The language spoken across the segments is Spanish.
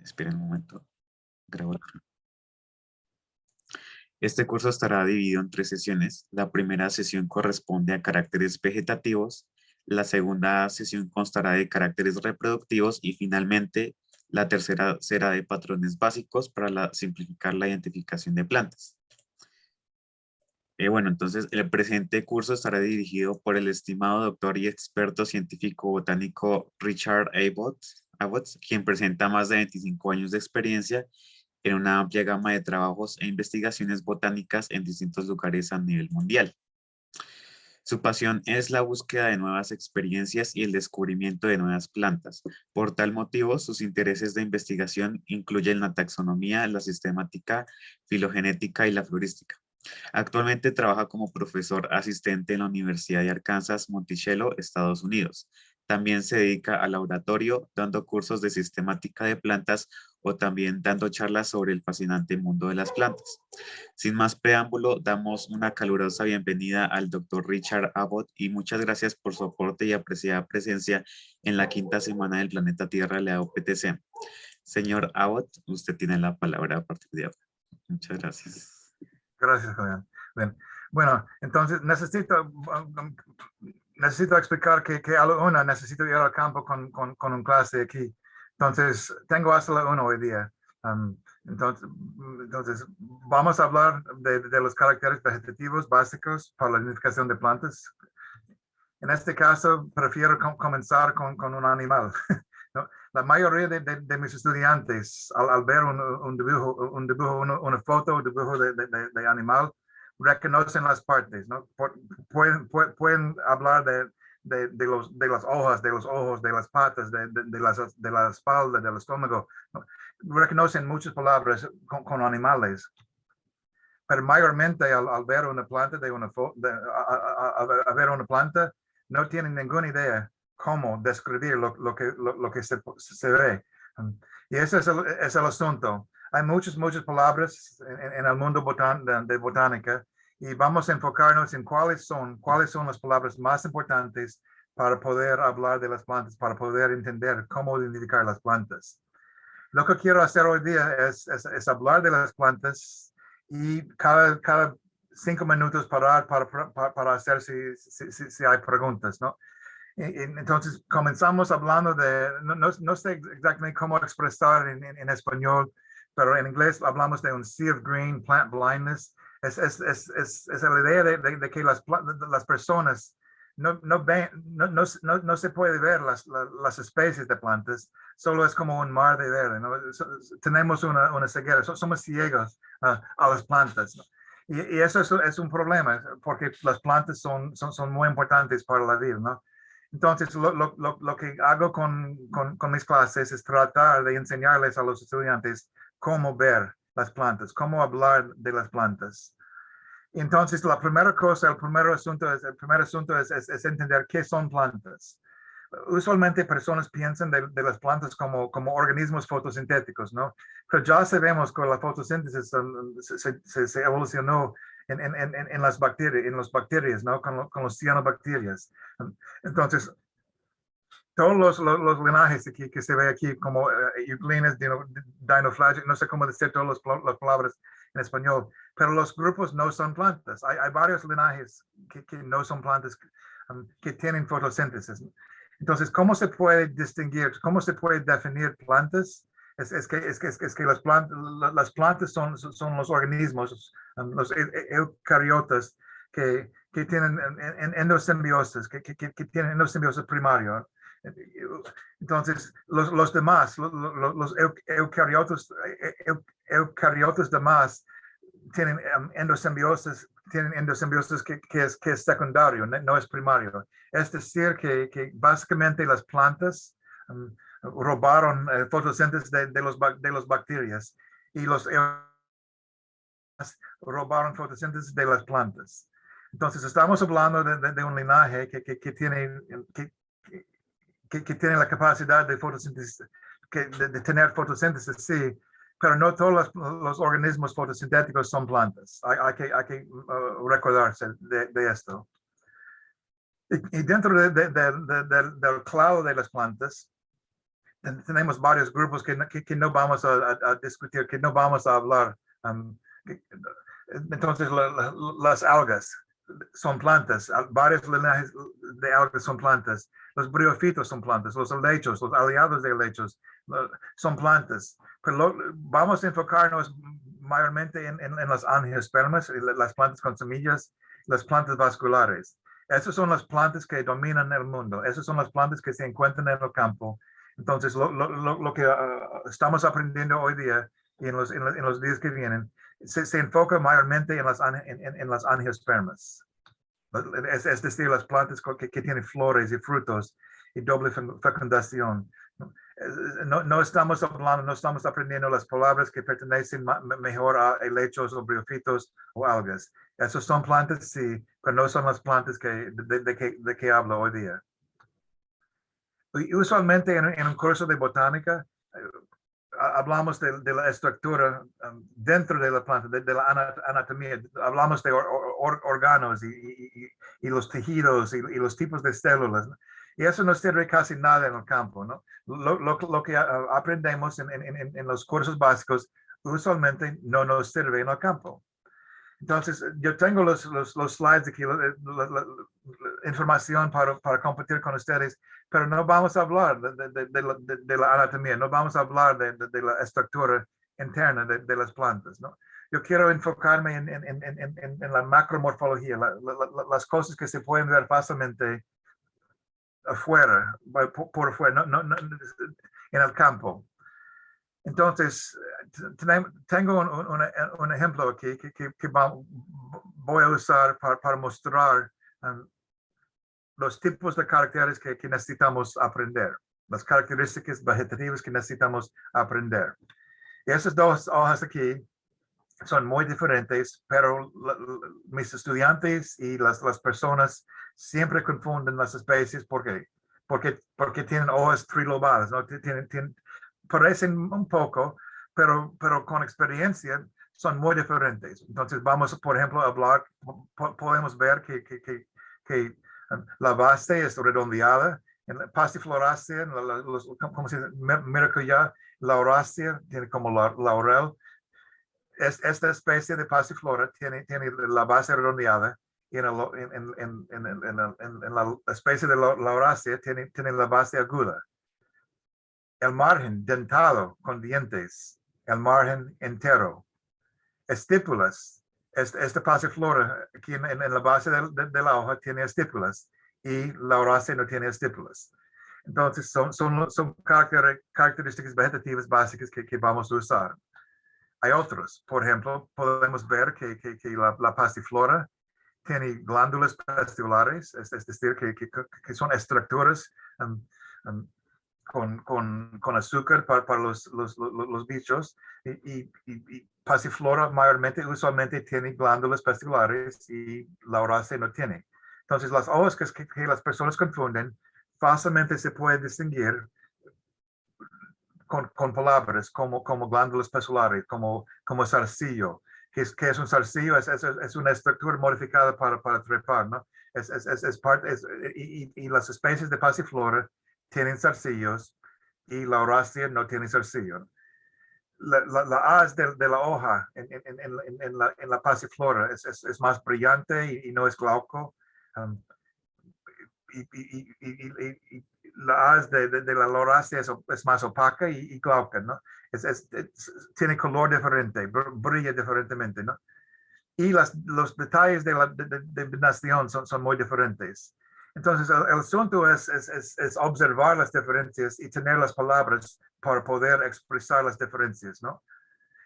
Esperen un momento. Grabo. Este curso estará dividido en 3 sesiones. La primera sesión corresponde a caracteres vegetativos, la segunda sesión constará de caracteres reproductivos y finalmente la tercera será de patrones básicos para simplificar la identificación de plantas. Bueno, entonces el presente curso estará dirigido por el estimado doctor y experto científico botánico Richard Abbott, quien presenta más de 25 años de experiencia en una amplia gama de trabajos e investigaciones botánicas en distintos lugares a nivel mundial. Su pasión es la búsqueda de nuevas experiencias y el descubrimiento de nuevas plantas. Por tal motivo, sus intereses de investigación incluyen la taxonomía, la sistemática, filogenética y la florística. Actualmente trabaja como profesor asistente en la Universidad de Arkansas, Monticello, Estados Unidos. También se dedica al laboratorio, dando cursos de sistemática de plantas o también dando charlas sobre el fascinante mundo de las plantas. Sin más preámbulo, damos una calurosa bienvenida al doctor Richard Abbott y muchas gracias por su aporte y apreciada presencia en la quinta semana del planeta Tierra de la OPTC. Señor Abbott, usted tiene la palabra a partir de ahora. Muchas gracias. Gracias, Julián. Bien. Bueno, entonces necesito explicar que a la 1 necesito ir al campo con un clase aquí. Entonces, tengo hasta la 1 hoy día. Entonces, vamos a hablar de los caracteres vegetativos básicos para la identificación de plantas. En este caso, prefiero comenzar con un animal. ¿No? La mayoría de mis estudiantes, al ver un dibujo, una foto, un dibujo de animal, reconocen las partes, ¿no? Pueden hablar de las hojas, de los ojos, de las patas, de la espalda, del estómago, ¿no? Reconocen muchas palabras con animales. Pero mayormente al ver una planta, a ver una planta, no tienen ninguna idea cómo describir lo que se ve. Y ese es el asunto. Hay muchas palabras en el mundo de botánica y vamos a enfocarnos en cuáles son las palabras más importantes para poder hablar de las plantas, para poder entender cómo identificar las plantas. Lo que quiero hacer hoy día es hablar de las plantas y cada 5 minutos parar para hacer si hay preguntas, ¿no? Entonces, comenzamos hablando no sé exactamente cómo expresar en español, pero en inglés hablamos de un sea of green, plant blindness. Es la idea de que las personas no se puede ver las especies de plantas, solo es como un mar de verde, ¿no? Tenemos una ceguera, somos ciegos a las plantas, ¿no? Y eso es un problema, porque las plantas son muy importantes para la vida, ¿no? Entonces, lo que hago con mis clases es tratar de enseñarles a los estudiantes cómo ver las plantas, cómo hablar de las plantas. Entonces, el primer asunto es entender qué son plantas. Usualmente personas piensan de las plantas como organismos fotosintéticos, ¿no? Pero ya sabemos que la fotosíntesis se evolucionó en las bacterias, ¿no? Con los cianobacterias. Entonces, todos los linajes que se ve aquí, como Euglena, Dinoflagellum, no sé cómo decir todas las palabras en español, pero los grupos no son plantas. Hay varios linajes que no son plantas, que tienen fotosíntesis. Entonces, ¿cómo se puede distinguir, cómo se puede definir plantas? Es que las plantas son los organismos, los eucariotas que tienen endosimbiosis, que tienen endosimbiosis primaria. Entonces, los demás, los eucariotas demás tienen endosimbiosis que es secundario, no es primario. Es decir, que básicamente las plantas robaron fotosíntesis de los bacterias y los robaron fotosíntesis de las plantas. Entonces, estamos hablando de un linaje que tiene la capacidad de fotosíntesis, de tener fotosíntesis, sí, pero no todos los organismos fotosintéticos son plantas. Hay que recordarse de esto. Y dentro del clado de las plantas, tenemos varios grupos que no vamos a discutir, que no vamos a hablar. Entonces, las algas son plantas, varios linajes de algas son plantas, los briofitos son plantas, los helechos, los aliados de helechos son plantas. Pero vamos a enfocarnos mayormente en las angiospermas, las plantas con semillas, las plantas vasculares. Esas son las plantas que dominan el mundo, esas son las plantas que se encuentran en el campo. Entonces, lo que estamos aprendiendo hoy día y en los días que vienen, se enfoca mayormente en las angiospermas. Es decir, las plantas que tienen flores y frutos y doble fecundación. No estamos hablando, no estamos aprendiendo las palabras que pertenecen mejor a helechos o briofitos o algas. Esas son plantas, sí, pero no son las plantas de que hablo hoy día. Y usualmente en un curso de botánica, hablamos de la estructura dentro de la planta, de la anatomía, hablamos de órganos y los tejidos y los tipos de células, ¿no? Y eso no sirve casi nada en el campo, ¿no? Lo que aprendemos en los cursos básicos usualmente no nos sirve en el campo. Entonces, yo tengo los slides aquí, la información para compartir con ustedes, pero no vamos a hablar de la anatomía, no vamos a hablar de la estructura interna de las plantas, ¿no? Yo quiero enfocarme en la macromorfología, las cosas que se pueden ver fácilmente afuera, por afuera, no, en el campo. Entonces, tengo un ejemplo aquí que voy a usar para mostrar los tipos de caracteres que necesitamos aprender, las características vegetativas que necesitamos aprender. Y esas dos hojas aquí son muy diferentes, pero mis estudiantes y las personas siempre confunden las especies porque tienen hojas trilobadas, ¿no? Parecen un poco, pero con experiencia son muy diferentes. Entonces vamos, por ejemplo, a hablar, podemos ver que la base es redondeada, en la Passifloracea, ¿cómo se dice? Miracuya, Lauracia, tiene como laurel. Esta especie de Passiflora tiene la base redondeada y en la especie de Lauracia tiene la base aguda. El margen dentado con dientes, el margen entero. Estípulas. Esta Passiflora aquí en la base de la hoja tiene estípulas y la Lauracia no tiene estípulas. Entonces son características vegetativas básicas que vamos a usar. Hay otros, por ejemplo, podemos ver que la Passiflora tiene glándulas pestibulares, es decir, que son estructuras con azúcar para los bichos y Passiflora mayormente, usualmente tiene glándulas pestibulares y Lauracia no tiene. Entonces, las hojas que las personas confunden fácilmente se puede distinguir con palabras como glándulas pestibulares, como zarcillo. ¿Qué es un zarcillo? Es una estructura modificada para trepar, ¿no? Y las especies de Passiflora tienen zarcillos y la Lauracia no tiene zarcillo. La haz de la hoja en la Passiflora es más brillante y no es glauco. Y la haz de la Lauracia es más opaca y glauca, ¿no? Tiene color diferente, brilla diferentemente, ¿no? Y los detalles de venación son muy diferentes. Entonces, el asunto es observar las diferencias y tener las palabras para poder expresar las diferencias, ¿no?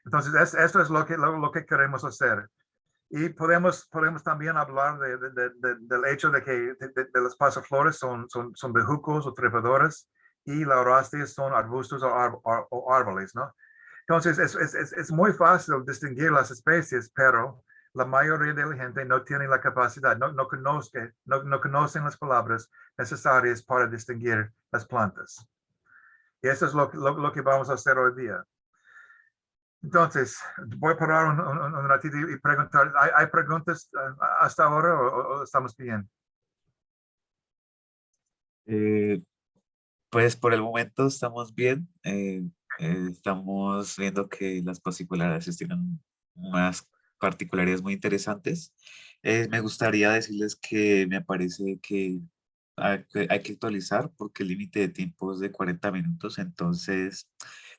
Entonces, esto es lo que queremos hacer. Y podemos también hablar del hecho de que las Passifloras son bejucos o trepadoras y las Lauraceas son arbustos o árboles, ¿no? Entonces, es muy fácil distinguir las especies, pero la mayoría de la gente no tiene la capacidad, no conocen las palabras necesarias para distinguir las plantas. Y eso es lo que vamos a hacer hoy día. Entonces, voy a parar un ratito y preguntar, ¿hay preguntas hasta ahora o estamos bien? Pues por el momento estamos bien. Estamos viendo que las particularidades tienen unas particularidades muy interesantes. Me gustaría decirles que me parece que hay que actualizar porque el límite de tiempo es de 40 minutos. Entonces,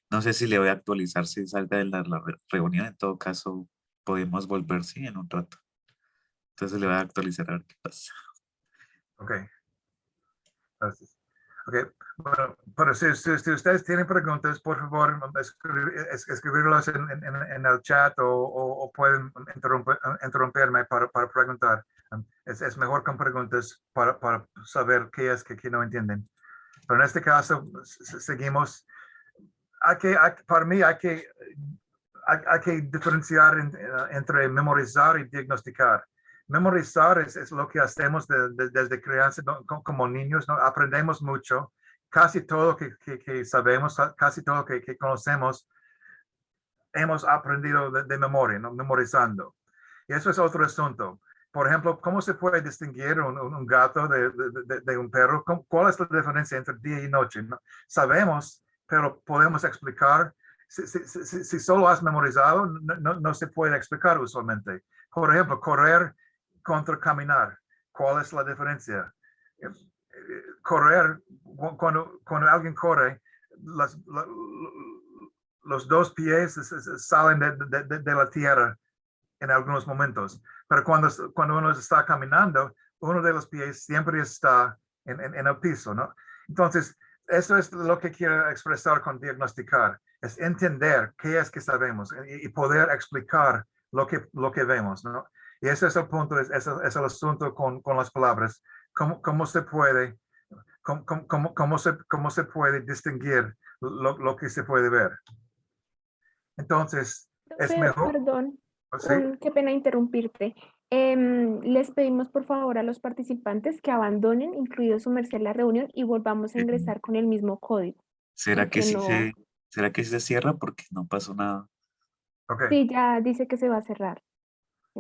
no sé si le voy a actualizar si salga de la reunión. En todo caso, podemos volver, sí, en un rato. Entonces le voy a actualizar a ver qué pasa. Ok, gracias. Ok, bueno, pero si ustedes tienen preguntas, por favor, escribirlas en el chat o pueden interrumpirme para preguntar. Es mejor con preguntas para saber qué es que no entienden. Pero en este caso, seguimos. Para mí hay que diferenciar entre memorizar y diagnosticar. Memorizar es lo que hacemos desde crianza, ¿no? Como niños, ¿no? Aprendemos mucho. Casi todo que sabemos, casi todo que conocemos, hemos aprendido de memoria, ¿no? Memorizando. Y eso es otro asunto. Por ejemplo, ¿cómo se puede distinguir un gato de un perro? ¿Cuál es la diferencia entre día y noche? ¿No? Sabemos, pero podemos explicar. Si solo has memorizado, no se puede explicar usualmente. Por ejemplo, correr contra caminar. ¿Cuál es la diferencia? Correr, cuando alguien corre, los dos pies salen de la tierra en algunos momentos, pero cuando uno está caminando, uno de los pies siempre está en el piso, ¿no? Entonces, eso es lo que quiero expresar con diagnosticar, es entender qué es que sabemos y poder explicar lo que vemos, ¿no? Y ese es el punto, es el asunto con las palabras, cómo se puede, cómo se puede distinguir lo que se puede ver. Entonces, es Profe, mejor, perdón, ¿sí? qué pena interrumpirte. Les pedimos por favor a los participantes que abandonen, incluido su merced, la reunión y volvamos a ingresar con el mismo código. ¿Será que Porque sí no, será que sí se cierra? Porque no pasó nada. Ok, sí, ya dice que se va a cerrar.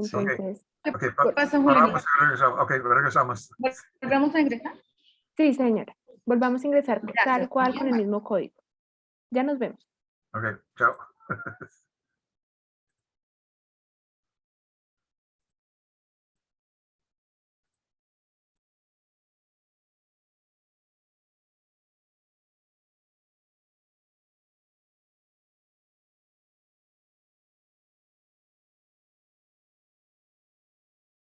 Sí. ok. Entonces, Ok, ¿Qué pasa, Julián? paramos y regresamos. Ok, regresamos. ¿Volvemos a ingresar? sí, señora, volvamos a ingresar Gracias, tal cual muy con el amable. mismo código. Ya nos vemos. Ok, chao.